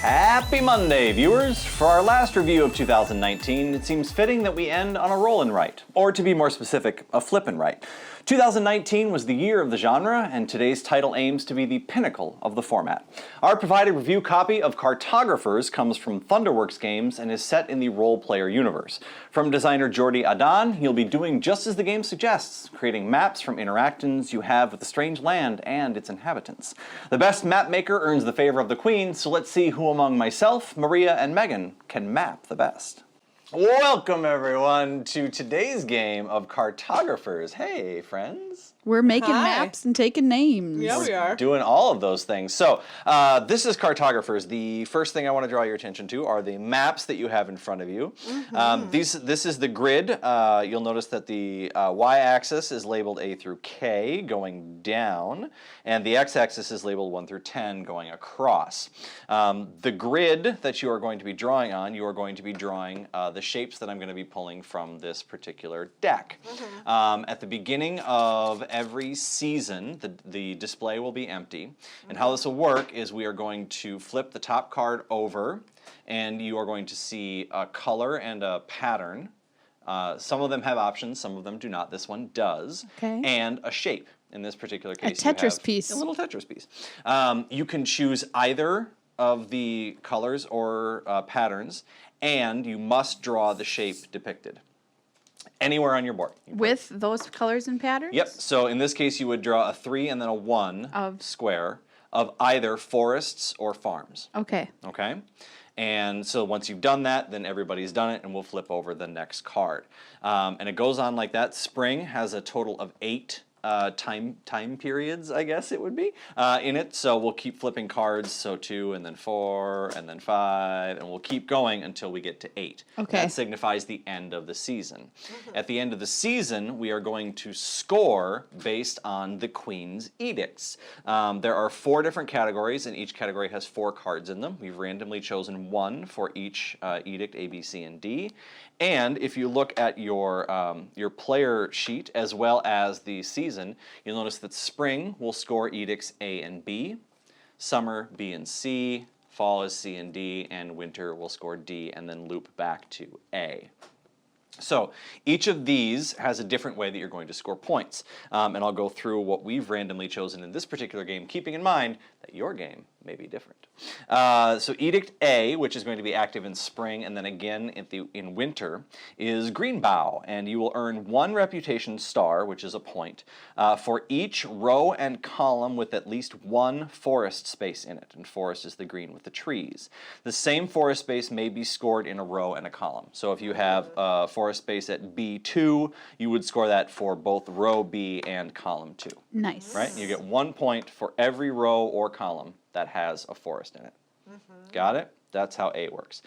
Happy Monday, viewers! For our last review of 2019, it seems fitting that we end on a rollin' right, or to be more specific, a flippin' right. 2019 was the year of the genre, and today's title aims to be the pinnacle of the format. Our provided review copy of Cartographers comes from Thunderworks Games and is set in the role-player universe. From designer Jordi Adan, he'll be doing just as the game suggests, creating maps from interactions you have with the strange land and its inhabitants. The best map maker earns the favor of the Queen, so let's see who among myself, Maria, and Meghan can map the best. Welcome, everyone, to today's game of Cartographers. Hey, friends. We're making maps and taking names. Yeah, we are. Doing all of those things. So, this is Cartographers. The first thing I want to draw your attention to are the maps that you have in front of you. This is the grid. You'll notice that the y-axis is labeled A through K going down, and the x-axis is labeled 1 through 10 going across. The grid that you are going to be drawing on, you are going to be drawing the shapes that I'm going to be pulling from this particular deck. At the beginning of every season, the display will be empty. And how this will work is we are going to flip the top card over, and you are going to see a color and a pattern. Some of them have options, some of them do not. This one does. Okay. And a shape. In this particular case, a Tetris you have piece. A little Tetris piece. You can choose either of the colors or patterns, and you must draw the shape depicted. Anywhere on your board. With those colors and patterns? Yep. So in this case, you would draw a 3 and then a 1 square of either forests or farms. Okay. Okay? And so once you've done that, then everybody's done it, and we'll flip over the next card. And it goes on like that. Spring has a total of 8 time periods, I guess it would be, in it. So we'll keep flipping cards, so 2 and then 4 and then 5, and we'll keep going until we get to 8. Okay. That signifies the end of the season. At the end of the season, we are going to score based on the Queen's edicts. There are 4 different categories, and each category has 4 cards in them. We've randomly chosen 1 for each edict, A, B, C, and D. And if you look at your player sheet as well as the season, you'll notice that spring will score edicts A and B, summer B and C, fall is C and D, and winter will score D and then loop back to A. So each of these has a different way that you're going to score points. And I'll go through what we've randomly chosen in this particular game, keeping in mind that your game may be different. So Edict A, which is going to be active in spring and then again in winter, is Green Bough, and you will earn 1 reputation star, which is a point, for each row and column with at least 1 forest space in it, and forest is the green with the trees. The same forest space may be scored in a row and a column. So if you have a forest space at B2, you would score that for both row B and column 2. Nice. Right? And you get 1 point for every row or column that has a forest in it. Got it? That's how A works.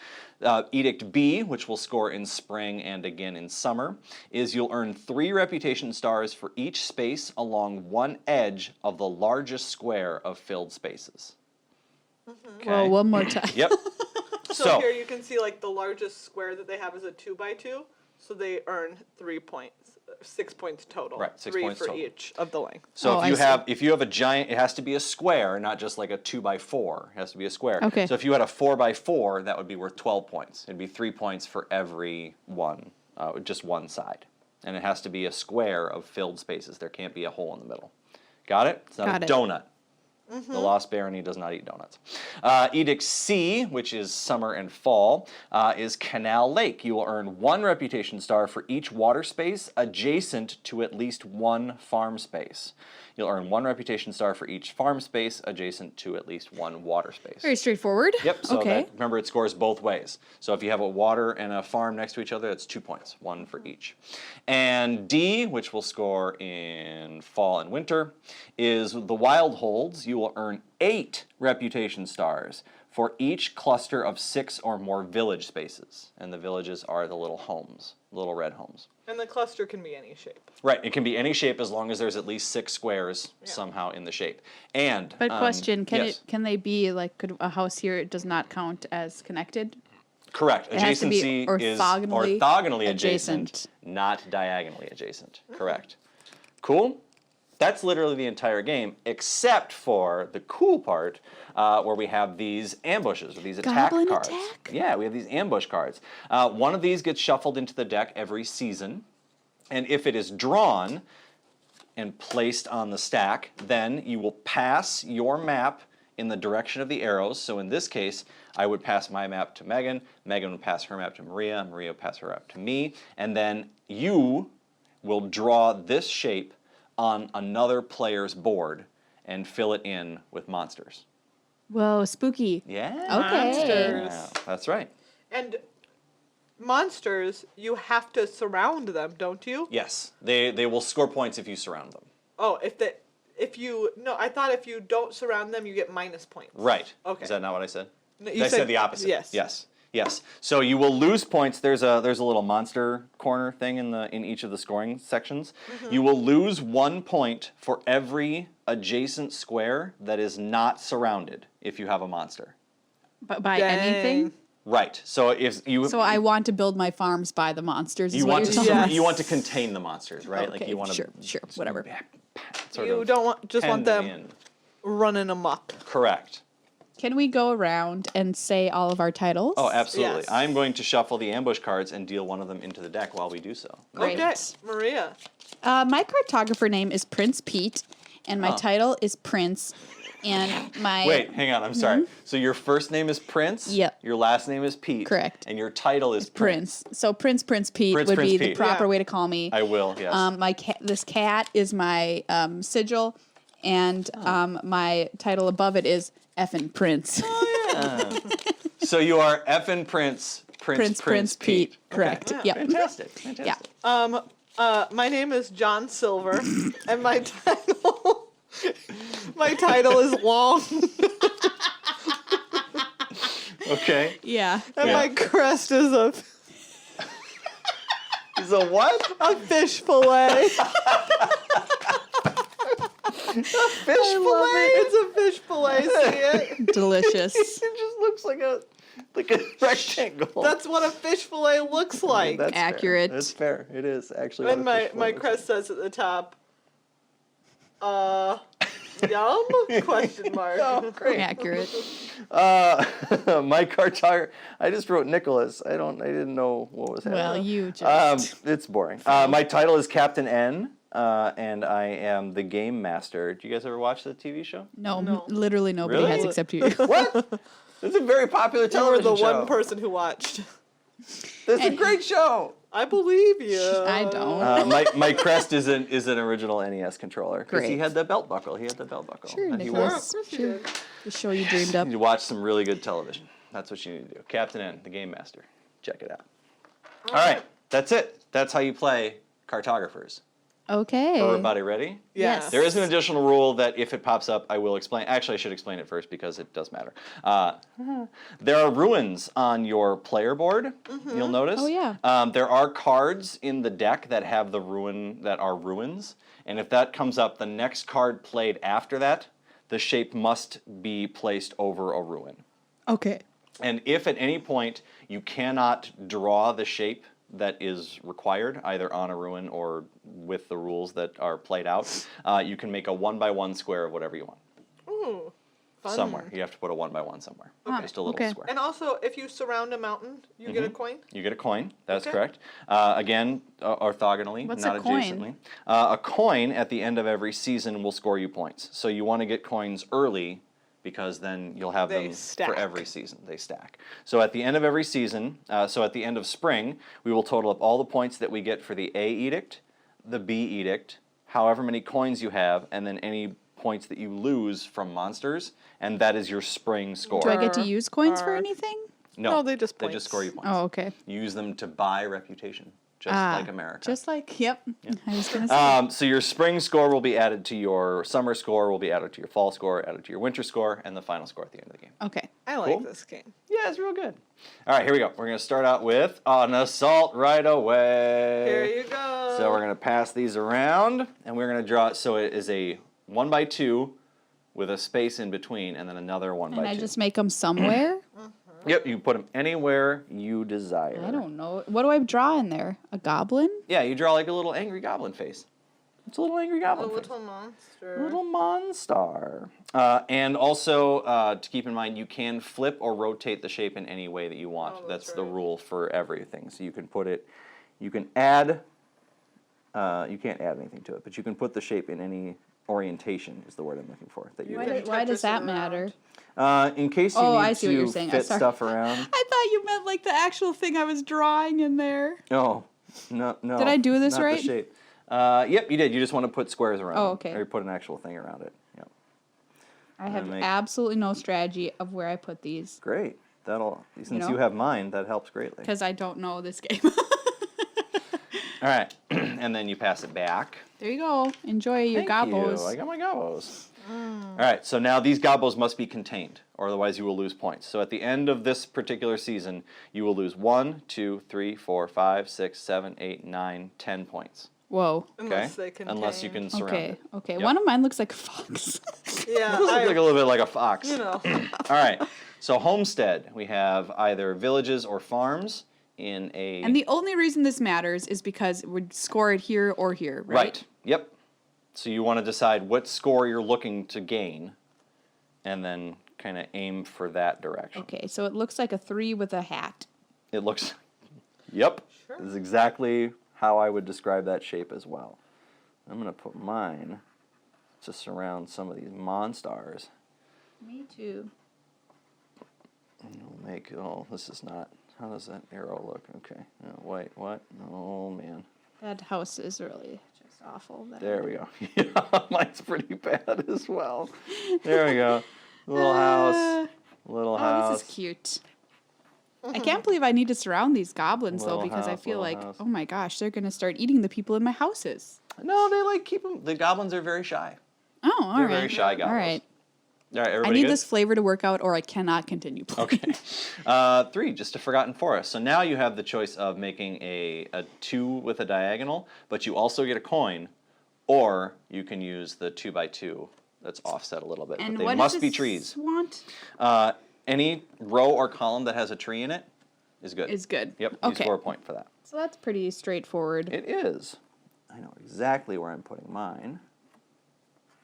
Edict B, which will score in spring and again in summer, is you'll earn 3 reputation stars for each space along one edge of the largest square of filled spaces. Okay. Well, one more time. Yep. So here you can see like the largest square that they have is a 2x2, so they earn 3 points. 6 points total. Right, 6 3 points for total. each of the length. So if you have a giant, it has to be a square, not just like a 2x4. It has to be a square. Okay. So if you had a 4x4, that would be worth 12 points. It'd be 3 points for every one, just one side. And it has to be a square of filled spaces. There can't be a hole in the middle. Got it? It's not a donut. The Lost Barony does not eat donuts. Edict C, which is summer and fall, is Canal Lake. You will earn 1 reputation star for each water space adjacent to at least 1 farm space. You'll earn 1 reputation star for each farm space adjacent to at least 1 water space. Very straightforward. Yep, so okay. Remember it scores both ways. So if you have a water and a farm next to each other, that's 2 points, 1 for each. And D, which will score in fall and winter, is the Wild Holds. You will earn 8 reputation stars for each cluster of 6 or more village spaces. And the villages are the little homes, little red homes. And the cluster can be any shape. Right, it can be any shape as long as there's at least 6 squares somehow in the shape. And But question, yes. can they be like, could a house here does not count as connected? Correct. It has to be Adjacency is orthogonally adjacent, not diagonally adjacent. Correct. Cool? That's literally the entire game, except for the cool part where we have these ambushes, or these attack Goblin cards. attack? Yeah, we have these ambush cards. One of these gets shuffled into the deck every season, and if it is drawn and placed on the stack, then you will pass your map in the direction of the arrows. So in this case, I would pass my map to Megan, Megan would pass her map to Maria, Maria would pass her map to me, and then you will draw this shape on another player's board and fill it in with monsters. Whoa, spooky. Yeah. Okay. Monsters. Yeah, that's right. And monsters, you have to surround them, don't you? Yes, they will score points if you surround them. Oh, I thought if you don't surround them, you get minus points. Right. Okay. Is that not what I said? No, I said the opposite. Yes. Yes. Yes. So you will lose points. There's a little monster corner thing in each of the scoring sections. Mm-hmm. You will lose 1 point for every adjacent square that is not surrounded if you have a monster. But by Dang. anything? Right. So if you So I want to build my farms by the monsters. Is you what want you're to telling Yes. me? you want to contain the monsters, right? Okay, Like you want to sure, whatever. You don't want just want them in. running amok. Correct. Can we go around and say all of our titles? Oh, absolutely. Yes. I'm going to shuffle the ambush cards and deal one of them into the deck while we do so. Great. Okay, Maria. My cartographer name is Prince Pete, and my Oh. title is Prince, and my Wait, hang on. I'm sorry. So your first name is Prince. Yep. Your last name is Pete. Correct. And your title is Prince. Prince. So Prince Pete Prince, would Prince be the Pete. proper Yeah. way to call me. I will. Yes. My cat. This cat is my sigil, and my title above it is Effin' Prince. So you are effing Prince Pete. Correct. Okay. Yep. Fantastic. Fantastic. My name is John Silver, and my title is long, Okay. Yeah. and Yeah. my crest is a Is a what? fish fillet. Fish fillet? It's a fish fillet. See it? Delicious. It just looks like a rectangle. That's what a fish fillet looks like. That's fair. Accurate. That's fair. It is actually. And what a my fish fillet looks crest says at the top, yum? Question mark. Oh, great. Accurate. My cartographer. I just wrote Nicholas. I didn't know what was happening. Well, you just. It's boring. My title is Captain N, and I am the game master. Do you guys ever watch the TV show? No, literally nobody Really? has except you. What? It's a very popular You were television the show. one person who watched. It's a great show. I believe you. I don't. My crest is an original NES controller because he Great. had the belt buckle. Sure, that he Nicholas. wore. Of course you Sure. did. The show you dreamed up. You need to watch some really good television. That's what you need to do. Captain N, the game master. Check it out. All right, that's it. That's how you play Cartographers. Okay. Everybody ready? Yes. There is an additional rule that if it pops up, I will explain. Actually, I should explain it first because it does matter. There are ruins on your player board, you'll notice. Oh, yeah. There are cards in the deck that have the ruin that are ruins. And if that comes up, the next card played after that, the shape must be placed over a ruin. Okay. And if at any point you cannot draw the shape that is required, either on a ruin or with the rules that are played out, you can make a 1x1 square of whatever you want. Ooh, fun. Somewhere. You have to put a 1x1 somewhere. Okay. Just a little Okay. square. And also, if you surround a mountain, you get a coin. You get a coin. That's Okay. correct. Again, orthogonally, What's not a coin? adjacently. A coin at the end of every season will score you points. So you want to get coins early because then you'll have They them stack. for every season. They stack. So at the end of every season, so at the end of spring, we will total up all the points that we get for the A edict, the B edict, however many coins you have, and then any points that you lose from monsters, and that is your spring score. Do I get to use coins for Arr. anything? No, they just They points. just score you points. Oh, okay. You use them to buy reputation, just like America. Just like, yep. I was going to say. So your spring score will be added to your summer score, will be added to your fall score, added to your winter score, and the final score at the end of the game. Okay. I like Cool. this game. Yeah, it's real good. All right, here we go. We're going to start out with an assault right away. Here you go. So we're going to pass these around, and we're going to draw. So it is a 1x2 with a space in between, and then another 1x2. And I just make them somewhere? Yep, you put them anywhere you desire. I don't know. What do I draw in there? A goblin? Yeah, you draw like a little angry goblin face. It's a little angry A goblin face. little monster. Little Monstar. And also, to keep in mind, you can flip or rotate the shape in any way that you want. Oh, that's that's the right. rule for everything. So you can put it, you can add, you can't add anything to it, but you can put the shape in any orientation is the word I'm looking for. That you can Why does Tetris that it matter? in case you Oh, need I see what you're to saying. fit Sorry. stuff around. I thought you meant like the actual thing I was drawing in there. No, no. Did I do this not right? The shape. Yep, you did. You just want to put squares around Oh, it, okay. or put an actual thing around it. Yep. I have make- absolutely no strategy of where I put these Great. That'll since know? you have mine, that helps greatly. because I don't know this game. All right, and then you pass it back. There you go. Enjoy your Thank gobos. you. I got my gobos. All right, so now these gobos must be contained, or otherwise you will lose points. So at the end of this particular season, you will lose 1, 2, 3, 4, 5, 6, 7, 8, 9, 10 points. Whoa. Unless they Okay? contain. Unless you can surround Okay. it. Okay. Yep. One of mine looks like a fox. Yeah, It looks like a little bit like a fox. you know. All right, so homestead, we have either villages or farms in a... And the only reason this matters is because we'd score it here or here, right? Right. Yep. So you want to decide what score you're looking to gain, and then kind of aim for that direction. Okay, so it looks like a 3 with a hat. It looks. Yep. Sure. This is exactly how I would describe that shape as well. I'm gonna put mine to surround some of these monstars. Me too. And it'll make. Oh, this is not. How does that arrow look? Okay. Oh, wait. What? Oh man. That house is really just awful. There we go. Yeah, mine's pretty bad as well. There we go. Little house. Little Oh, house. this is cute. I can't believe I need to surround these goblins though, Little because I house, feel little like, house. oh my gosh, they're gonna start eating the people in my houses. No, they like keep them. The goblins are very shy. Oh, all right. They're very shy goblins. All right. All right, I everybody need good? this flavor to work out, or I cannot continue playing. Okay. 3, just a forgotten forest. So now you have the choice of making a 2 with a diagonal, but you also get a coin, or you can use the 2x2 that's offset a little bit. And but they what must does be this trees. Want Any row or column that has a tree in it is good. is good. Yep, you Okay. score a point for that. So that's pretty straightforward. It is. I know exactly where I'm putting mine.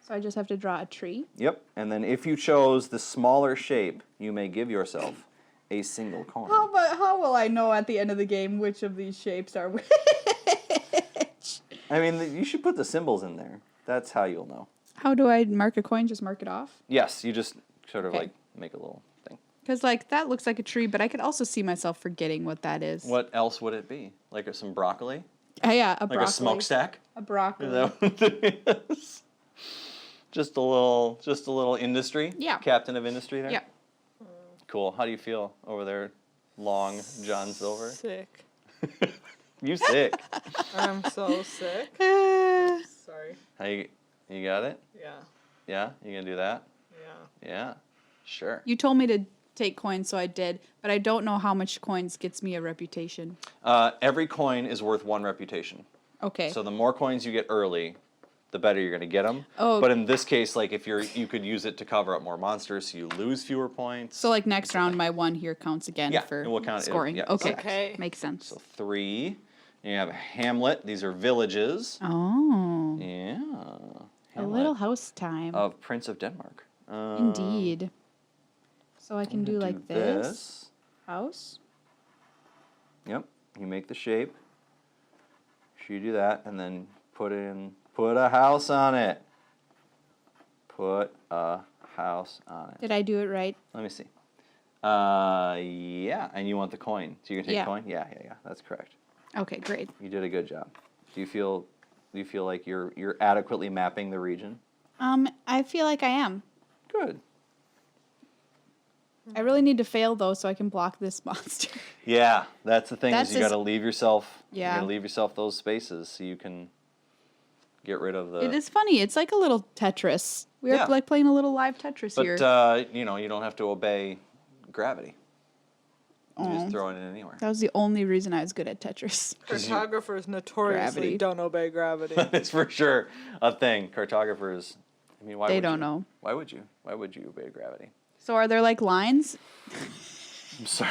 So I just have to draw a tree. Yep, and then if you chose the smaller shape, you may give yourself a single coin. How will I know at the end of the game which of these shapes are which? I mean, you should put the symbols in there. That's how you'll know. How do I mark a coin? Just mark it off? Yes, you just sort of Okay. like make a little thing. Because like that looks like a tree, but I could also see myself forgetting what that is. What else would it be? Like some broccoli? Yeah, a Like broccoli. a smokestack? A broccoli. Is that what it is? Just a little industry? Yeah. Captain of industry there? Yeah. Cool. How do you feel over there, long John Silver? Sick. You sick. I'm so sick. Sorry. How you got it? Yeah. Yeah? You gonna do that? Yeah. Yeah. Sure. You told me to take coins, so I did, but I don't know how much coins gets me a reputation. Every coin is worth 1 reputation. Okay. So the more coins you get early, the better you're going to get them. Oh. But in this case, like if you could use it to cover up more monsters, so you lose fewer points. So like next round, my 1 here counts again Yeah, for it will count- scoring. yeah, Okay. Okay. Makes sense. So 3. And you have a hamlet. These are villages. Oh. Yeah. A Hamlet little house time. of Prince of Denmark. Indeed. So I can do like this. House. Yep. You make the shape. You do that, and then put a house on it. Put a house on it. Did I do it right? Let me see. Yeah, and you want the coin. So you can take Yeah. the coin? Yeah, that's correct. Okay, great. You did a good job. Do you feel like you're adequately mapping the region? I feel like I am. Good. I really need to fail though, so I can block this monster. Yeah, that's the thing That's is you got to leave yourself. Yeah. You got to leave yourself those spaces so you can get rid of the. It is funny. It's like a little Tetris. We are Yeah. like playing a little live Tetris But here. you don't have to obey gravity. You Oh. just throw it in anywhere. That was the only reason I was good at Tetris. Cartographers notoriously Gravity. don't obey gravity. It's for sure a thing. Cartographers. I mean, why? They would don't you? know. Why would you? Why would you obey gravity? So are there like lines? I'm sorry.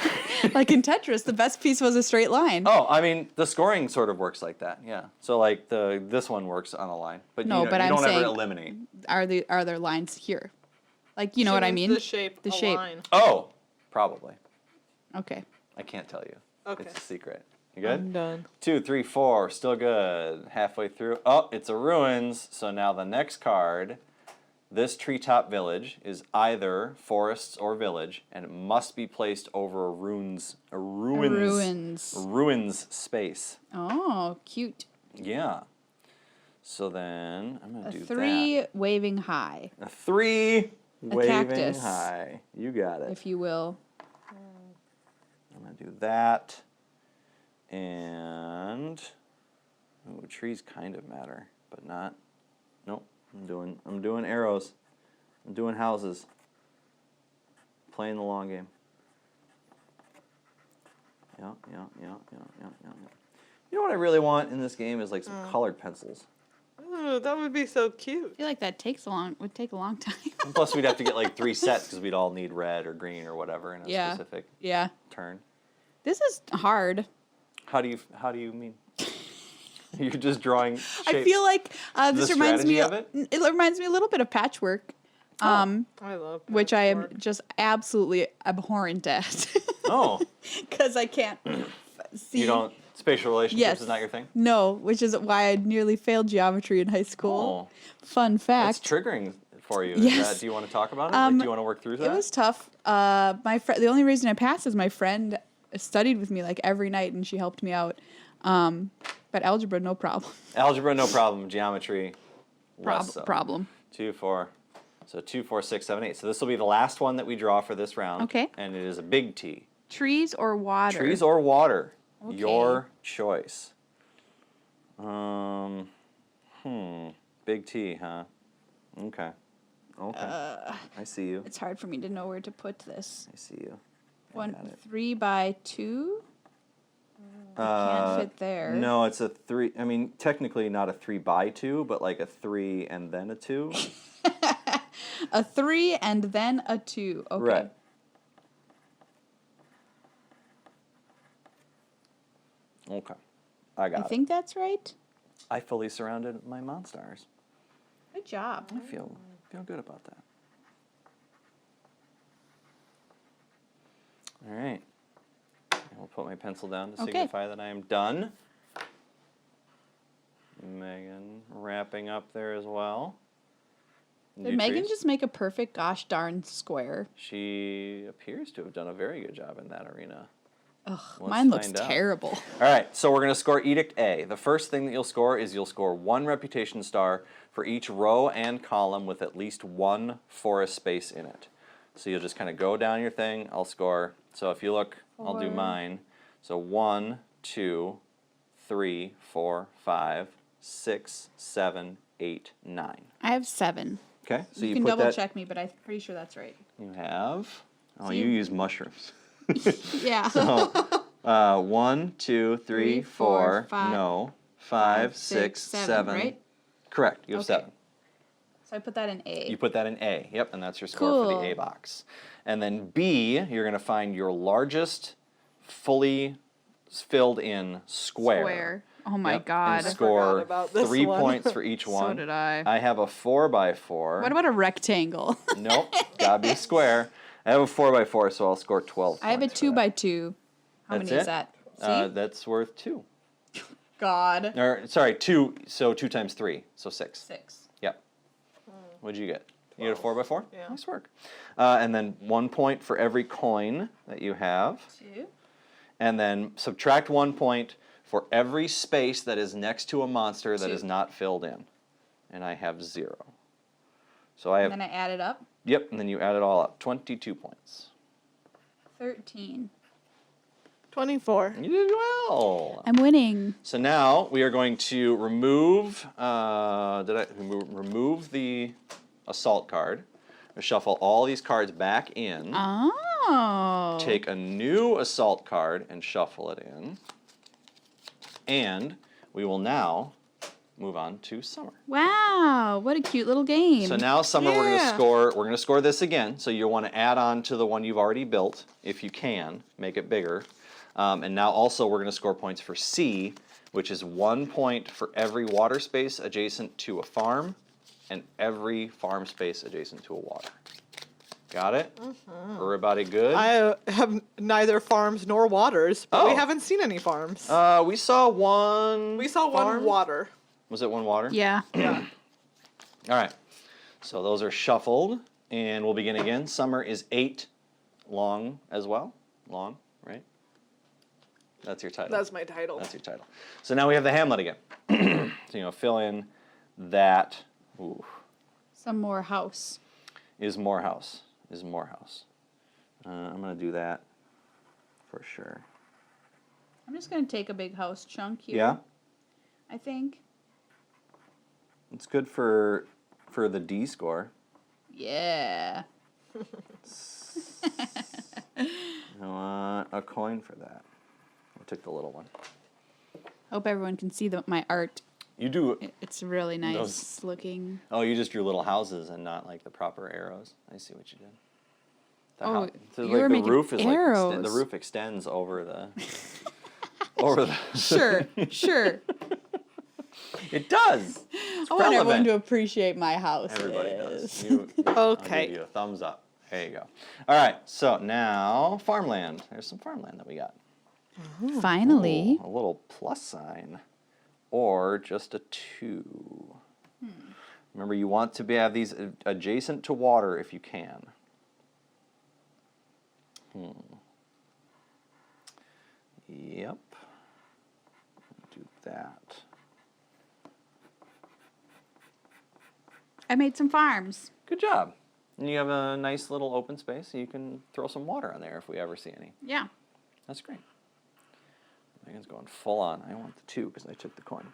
Like in Tetris, the best piece was a straight line. Oh, I mean, the scoring sort of works like that, yeah. So like this one works on a line, but No, you, know, but you I'm don't saying- ever eliminate. Are there lines here? Like, you know She what I means mean? The shape. The a shape. Line. Oh, probably. Okay. I can't tell you. Okay. It's a secret. You good? I'm done. 2, 3, 4, still good. Halfway through. Oh, it's a ruins. So now the next card, this treetop village is either forests or village, and it must be placed over a ruins space. Oh, cute. Yeah. So then I'm gonna A do 3 waving high, that. A 3 waving cactus. high. You got it. if you will. I'm gonna do that. And ooh, trees kind of matter, but not. Nope. I'm doing arrows. I'm doing houses. Playing the long game. Yeah. You know what I really want in this game is like some colored pencils. Ooh, that would be so I cute. feel like that would take a long time. And plus, we'd have to get like 3 sets because we'd all need red or green or whatever in a Yeah. specific Yeah. turn. This is hard. How do you mean? You're just drawing shapes. I feel like this The reminds me strategy of it reminds me a little bit of patchwork. I love Which I am patchwork. just absolutely abhorrent at. Oh, Because I can't see. you don't. Spatial relationships Yes. is not your thing. No, which is why I nearly failed geometry in high school. Oh, Fun that's fact. triggering for you. Yes. Is that, do you want to talk about it? Like, do you want to work through that? It was tough. The only reason I passed is my friend studied with me like every night and she helped me out. But algebra, no problem. Algebra, no problem. Geometry, less so. Problem. 2, 4. So 2, 4, 6, 7, 8. So this will be the last one that we draw for this round. Okay. And it is a big T. Trees or water? Trees or water. Okay. Your choice. Big T, huh? Okay. I see you. It's hard for me to know where to put this. I see you. I One got it. 3 by 2. Can't fit there. No, it's a 3. I mean, technically not a 3 by 2, but like a 3 and then a 2. A 3 and then a 2. Okay. Right. Okay. I got I it. think that's right. I fully surrounded my monsters. Good job. I feel good about that. All right. I'll put my pencil down to Okay. signify that I am done. Megan wrapping up there as well. Did Megan just make a perfect gosh darn square? She appears to have done a very good job in that arena. Ugh, Let's mine looks find out. terrible. All right, so we're going to score Edict A. The first thing that you'll score is you'll score 1 reputation star for each row and column with at least 1 forest space in it. So you'll just kind of go down your thing. I'll score. So if you look, I'll do 4. mine. So 1, 2, 3, 4, 5, 6, 7, 8, 9. I have 7. Okay, so You you can put double that. check me, but I'm pretty sure that's right. You have. Oh, So you you- use mushrooms. Yeah. 1, 2, 3, 3, 4. 5, No. 5, 6, 7. right? Correct. You have Okay. 7. So I put that in A. You put that in A. Yep, and that's your score for Cool. the A box. And then B, you're going to find your largest fully filled in square. Oh my Yep, God. And I score forgot about this 3 one. points for each one. So did I. I have a 4x4. What about a rectangle? Nope, gotta be a square. I have a 4x4, so I'll score 12 I have a points for 2 that. by 2. How That's many it? is that? See? That's worth 2. God. Or, sorry, 2, so 2 times 3, so 6. 6. Yep. What'd you get? You get a 4x4? Yeah. Nice work. And then 1 point for every coin that you have. 2. And then subtract 1 point for every space that is next to a monster that 2. is not filled in. And I have 0. So I have, And then I add it up. yep, and then you add it all up. 22 points. 13. 24. You did well. I'm winning. So now we are going to remove, remove the assault card. Shuffle all these cards back in. Oh. Take a new assault card and shuffle it in. And we will now move on to summer. Wow, what a cute little game. So now summer we're going to Yeah. score. We're going to score this again. So you'll want to add on to the one you've already built if you can, make it bigger. And now also we're going to score points for C, which is 1 point for every water space adjacent to a farm and every farm space adjacent to a water. Got it? Everybody good? I have neither farms nor waters, but we Oh. haven't seen any farms. We saw one. We saw farm. one water. Was it one water? Yeah. Yeah. All right. So those are shuffled, and we'll begin again. Summer is 8 long as well. Long, right? That's your title. That's my title. That's your title. So now we have the Hamlet again. So fill in that. Ooh, Some more house. is Morehouse. Is Morehouse. I'm gonna do that for sure. I'm just going to take a big house chunk here. Yeah, I think. it's good for the D score. Yeah. I want a coin for that. I took the little one. Hope everyone can see my art. You do. It's really nice Those- looking. Oh, you just drew little houses and not like the proper arrows. I see what you did. The Oh, so you like were the making roof is like the arrows. roof extends over the over the. Sure, sure. It does. It's I want everyone relevant. to appreciate my house. Everybody does. I'll Okay. give you a thumbs up. There you go. All right. So now farmland. There's some farmland that we got. Finally. Ooh, a little plus sign, or just a 2. Remember, you want to have these adjacent to water if you can. Yep. Do that. I made some farms. Good job. And you have a nice little open space, so you can throw some water on there if we ever see any. Yeah. That's great. Megan's going full on. I want the 2 because I took the coin.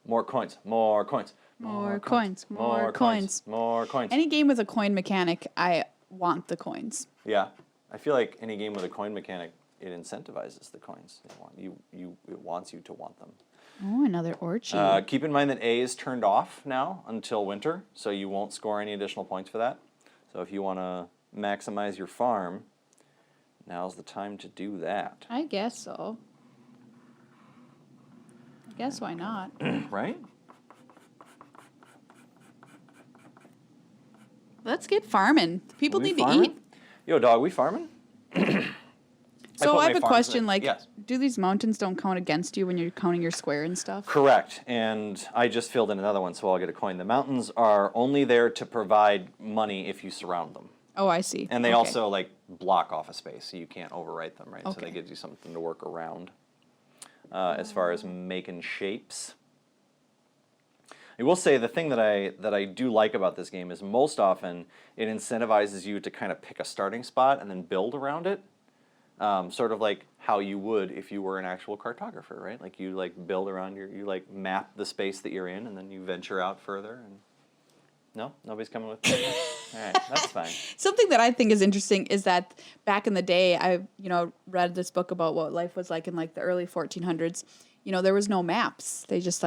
More coins. More coins. More coins. More coins. More coins. Any game with a coin mechanic, I want the coins. Yeah. I feel like any game with a coin mechanic, it incentivizes the coins. It wants you to want them. Oh, another orchard. Keep in mind that A is turned off now until winter, so you won't score any additional points for that. So if you want to maximize your farm, now's the time to do that. I guess so. I guess why not? Right? Let's get farming. People We need to farming? eat. Yo, dog, we farming? So put I have my a farms question. in. Like, Yes. do these mountains don't count against you when you're counting your square and stuff? Correct, and I just filled in another one, so I'll get a coin. The mountains are only there to provide money if you surround them. Oh, I see. And they Okay. also like block off a space, so you can't overwrite them, right? So Okay. they give you something to work around. As far as making shapes, I will say the thing that I do like about this game is most often it incentivizes you to kind of pick a starting spot and then build around it, sort of like how you would if you were an actual cartographer, right? Like you like build around you like map the space that you're in, and then you venture out further. And no, nobody's coming with me. All right, that's fine. Something that I think is interesting is that back in the day, I read this book about what life was like in like the early 1400s. There was no maps. They just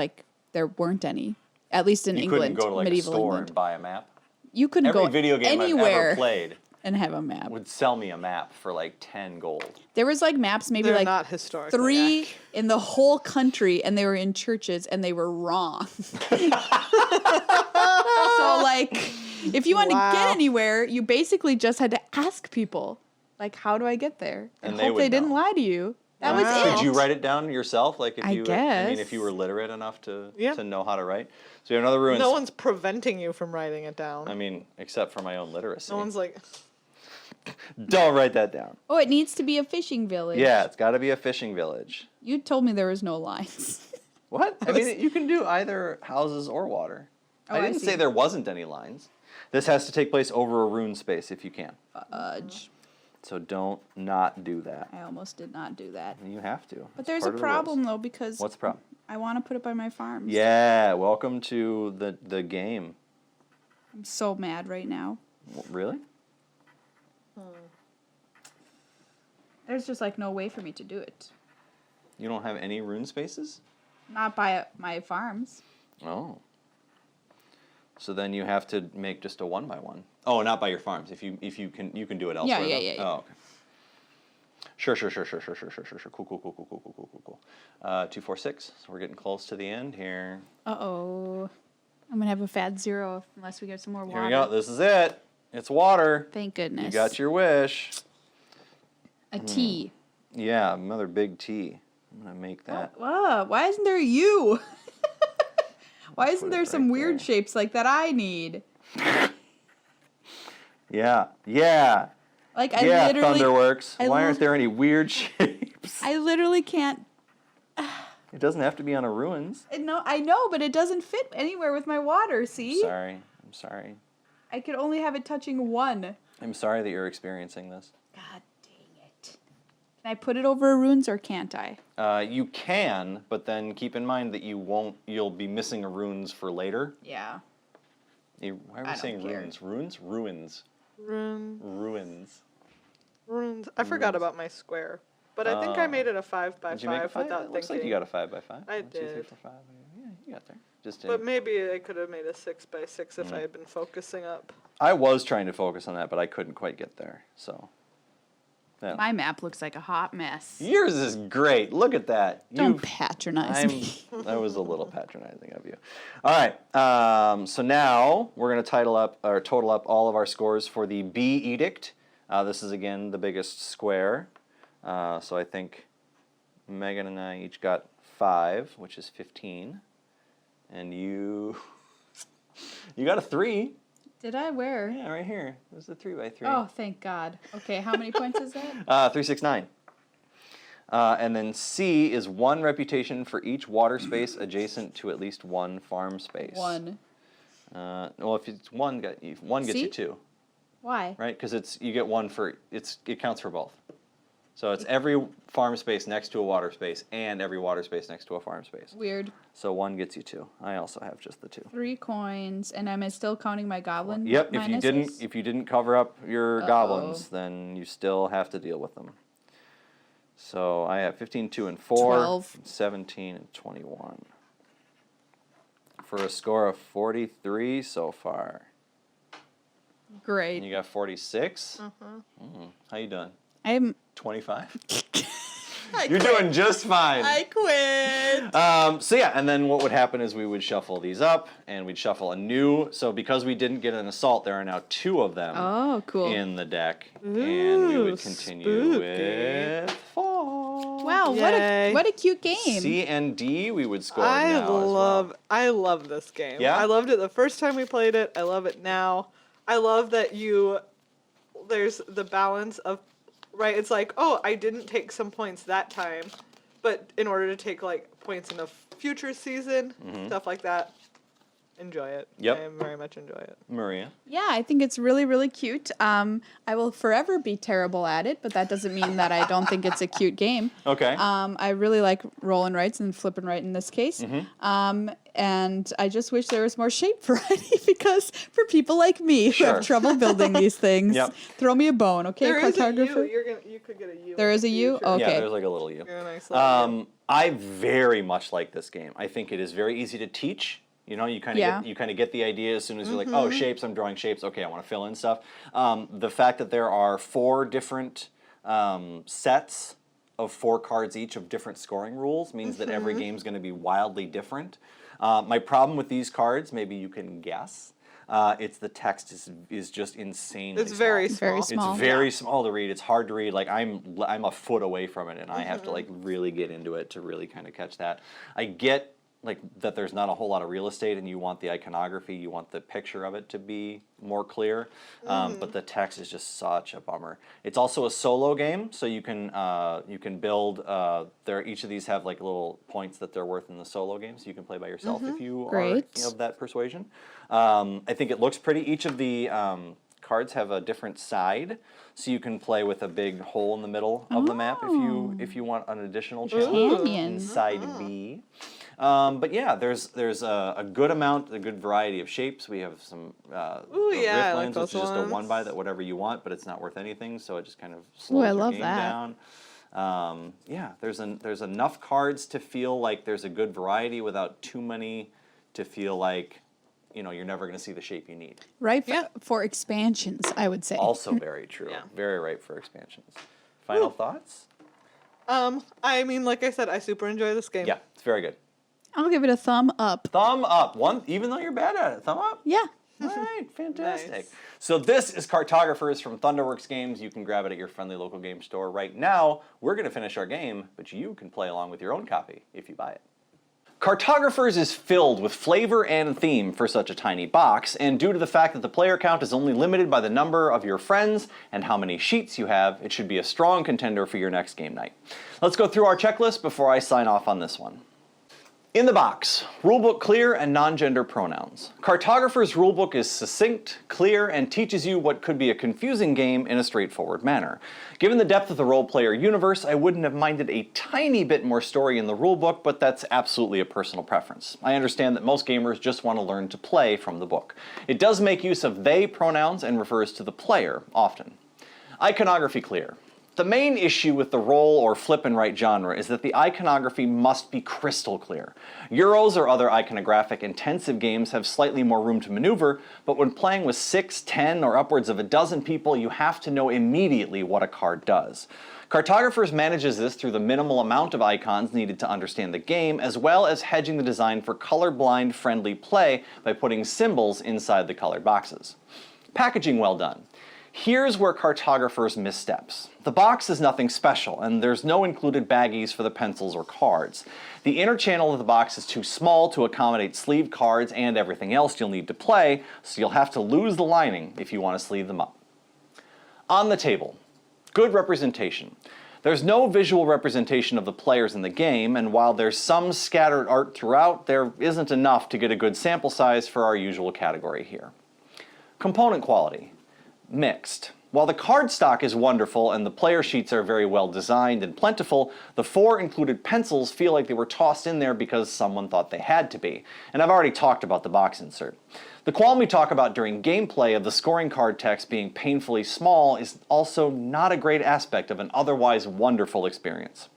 there weren't any. At least in You England, couldn't go to like a medieval store England. and buy a map. You couldn't Every go video game I've anywhere ever played and have a map. would sell me a map for like 10 gold. There was like maps, maybe They're like not historically 3 accurate. in the whole country, and they were in churches, and they were wrong. So like, if you wanted to get Wow. anywhere, you basically just had to ask people, like, how do I get there? And And they hope would they didn't know. lie to you. That was Wow. it. Did you write it down yourself? Like if I you, I mean, guess. if you were literate enough to Yeah. to know how to write. So you have another ruins. No one's preventing you from writing it down. I mean, except for my own literacy. No one's like, Don't write that down. Oh, it needs to be a fishing village. Yeah, it's got to be a fishing village. You told me there was no lines. What? I mean, you can do either houses or water. Oh, I I didn't see. say there wasn't any lines. This has to take place over a rune space if you can. Fudge. So don't not do that. I almost did not do that. You have to. But It's there's a part of the rules. problem, though, because What's the problem? I want to put it by my farms. Yeah, welcome to the game. I'm so mad right now. Really? There's just like no way for me to do it. You don't have any rune spaces? Not by my farms. Oh. So then you have to make just a 1x1. Oh, not by your farms. If you can you can do it elsewhere. Yeah. though? Oh, okay. Sure. Cool. 2, 4, 6. So we're getting close to the end here. Uh-oh. I'm going to have a fat 0 unless we get some more water. Here we go. This is it. It's water. Thank goodness. You got your wish. A T. Yeah, another big T. I'm going to make that. Why isn't there a U? Why isn't there it some right weird there. shapes like that I need? Yeah. Like I Yeah, literally Thunderworks. I Why li- aren't there any weird shapes? I literally can't. It doesn't have to be on a ruins. No, I know, but it doesn't fit anywhere with my water. See, I'm sorry. I could only have it touching one. I'm sorry that you're experiencing this. God dang it! Can I put it over runes or can't I? You can, but then keep in mind that you'll be missing a runes for later. Yeah. Why are we I don't saying care. runes? Ruins? Ruins. Ruins. Runes. I forgot about my square, but I think I made it a 5 by Did you make a 5 5? without It looks thinking. like you got a 5 by 5. I 1, 2, 3, did. 4, 5. Yeah, you got there. Just But didn't. maybe I could have made a 6 by 6 if I had been focusing up. I was trying to focus on that, but I couldn't quite get there. So. Yeah. My map looks like a hot mess. Yours is great. Look at that. Don't patronize me. That was a little patronizing of you. All right. So now we're going to total up all of our scores for the B edict. This is again the biggest square. So I think Megan and I each got 5, which is 15, and you got a 3. Did I? Where? Yeah, right here. It was a 3 by 3. Oh, thank God. Okay, how many points is that? 3, 6, 9. And then C is 1 reputation for each water space adjacent to at least 1 farm space. 1. Well, if it's 1, gets C? you 2, Why? right? Because you get 1 for it counts for both. So it's every farm space next to a water space and every water space next to a farm space. Weird. So 1 gets you 2. I also have just the 2. 3 coins, and am I still counting my goblin? Yep. minuses? If you didn't cover up your Uh-oh. goblins, then you still have to deal with them. So I have 15, 2, and 4, 12. 17, and 21. For a score of 43 so far. Great. And you got 46? How you doing? I'm 25? You're doing just fine. I quit. So yeah, and then what would happen is we would shuffle these up, and we'd shuffle a new. So because we didn't get an assault, there are now 2 of them Oh, cool. in the deck, and we would Ooh, continue spooky. with 4. Wow, Yay. what a cute game. C and D we would score now I love this game. Yeah? I loved it the first time we played it. I love it now. I love that there's the balance of, right, it's like, oh, I didn't take some points that time, but in order to take like points in a future season, stuff like that, enjoy it. Yep. I very much enjoy it. Maria. Yeah, I think it's really, really cute. I will forever be terrible at it, but that doesn't mean that I don't think it's a cute game. Okay. I really like rolling rights and flipping right in this case. And I just wish there was more shape variety because for people like me who Sure. have trouble building these things, Yep. throw me a bone, okay, There is a U. cartographer? You could get a U. There in is the a U? future. Okay. Yeah, there's like a little U. Get a nice little U. I very much like this game. I think it is very easy to teach. You know, you kind of get the idea as soon as you're like, oh, shapes. I'm drawing shapes. Okay, I want to fill in stuff. The fact that there are 4 different sets of 4 cards each of different scoring rules means that every game's going to be wildly different. My problem with these cards, maybe you can guess, it's the text is just insanely It's very small. small. Very small. It's very small to read. It's hard to read. Like I'm a foot away from it, and I have to like really get into it to really kind of catch that. I get like that there's not a whole lot of real estate, and you want the iconography, you want the picture of it to be more clear. But the text is just such a bummer. It's also a solo game, so you can build. Each of these have like little points that they're worth in the solo game, so you can play by yourself if you Great. are of that persuasion. I think it looks pretty. Each of the cards have a different side, so you can play with a big hole in the middle of the map if you want an additional challenge Canyon. inside B. But yeah, there's a good variety of shapes. We have some Ooh, yeah, I like Riftlands, which is those just a ones. 1 by that whatever you want, but it's not worth anything, so it just kind of Ooh, I slows your love game that. down. Yeah, there's enough cards to feel like there's a good variety without too many to feel like, you know, you're never going to see the shape you need. Right Yeah. for expansions, I would say. Also very true. Yeah. Very right for expansions. Final thoughts? I mean, like I said, I super enjoy this game. Yeah, it's very good. I'll give it a thumb up. Thumb up. Even though you're bad at it. Thumb up? Yeah. All right, fantastic. Nice. So this is Cartographers from Thunderworks Games. You can grab it at your friendly local game store. Right now, we're going to finish our game, but you can play along with your own copy if you buy it. Cartographers is filled with flavor and theme for such a tiny box, and due to the fact that the player count is only limited by the number of your friends and how many sheets you have, it should be a strong contender for your next game night. Let's go through our checklist before I sign off on this one. In the box, rulebook clear and non-gender pronouns. Cartographers' rulebook is succinct, clear, and teaches you what could be a confusing game in a straightforward manner. Given the depth of the role-player universe, I wouldn't have minded a tiny bit more story in the rulebook, but that's absolutely a personal preference. I understand that most gamers just want to learn to play from the book. It does make use of they pronouns and refers to the player often. Iconography clear. The main issue with the roll or flip and write genre is that the iconography must be crystal clear. Euros or other iconographic intensive games have slightly more room to maneuver, but when playing with 6, 10, or upwards of a dozen people, you have to know immediately what a card does. Cartographers manages this through the minimal amount of icons needed to understand the game, as well as hedging the design for colorblind friendly play by putting symbols inside the colored boxes. Packaging well done. Here's where Cartographers missteps. The box is nothing special, and there's no included baggies for the pencils or cards. The inner channel of the box is too small to accommodate sleeve cards and everything else you'll need to play, so you'll have to lose the lining if you want to sleeve them up. On the table, good representation. There's no visual representation of the players in the game, and while there's some scattered art throughout, there isn't enough to get a good sample size for our usual category here. Component quality. Mixed. While the card stock is wonderful and the player sheets are very well designed and plentiful, the 4 included pencils feel like they were tossed in there because someone thought they had to be. And I've already talked about the box insert. The qualm we talk about during gameplay of the scoring card text being painfully small is also not a great aspect of an otherwise wonderful experience.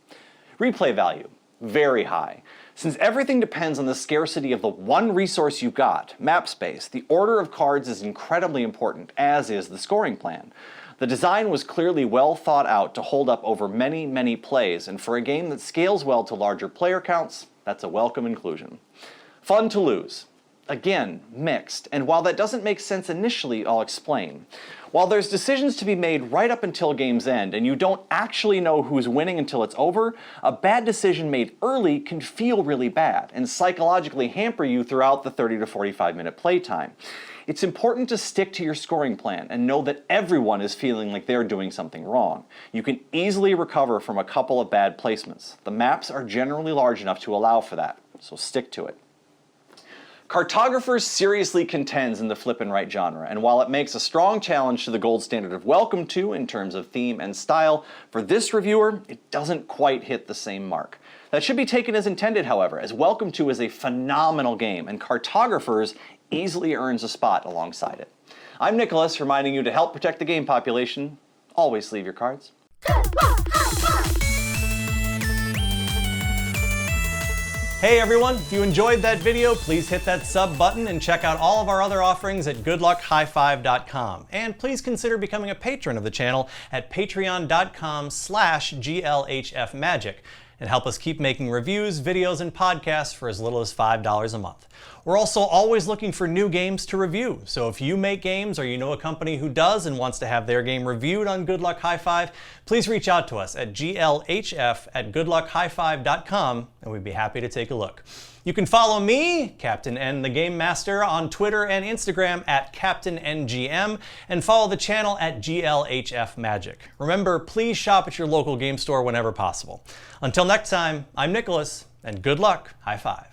Replay value. Very high. Since everything depends on the scarcity of the one resource you got, map space, the order of cards is incredibly important, as is the scoring plan. The design was clearly well thought out to hold up over many, many plays, and for a game that scales well to larger player counts, that's a welcome inclusion. Fun to lose. Again, mixed, and while that doesn't make sense initially, I'll explain. While there's decisions to be made right up until game's end, and you don't actually know who's winning until it's over, a bad decision made early can feel really bad, and psychologically hamper you throughout the 30 to 45 minute playtime. It's important to stick to your scoring plan and know that everyone is feeling like they're doing something wrong. You can easily recover from a couple of bad placements. The maps are generally large enough to allow for that, so stick to it. Cartographers seriously contends in the flip and write genre, and while it makes a strong challenge to the gold standard of Welcome To in terms of theme and style, for this reviewer, it doesn't quite hit the same mark. That should be taken as intended, however, as Welcome To is a phenomenal game, and Cartographers easily earns a spot alongside it. I'm Nicholas, reminding you to help protect the game population. Always sleeve your cards. Hey everyone, if you enjoyed that video, please hit that sub button and check out all of our other offerings at goodluckhighfive.com. And please consider becoming a patron of the channel at patreon.com/GLHFmagic and help us keep making reviews, videos, and podcasts for as little as $5 a month. We're also always looking for new games to review, so if you make games or you know a company who does and wants to have their game reviewed on Good Luck High Five, please reach out to us at glhf@goodluckhighfive.com and we'd be happy to take a look. You can follow me, Captain N the Game Master, on Twitter and Instagram at CaptainNGM, and follow the channel at GLHF Magic. Remember, please shop at your local game store whenever possible. Until next time, I'm Nicholas, and good luck, high five.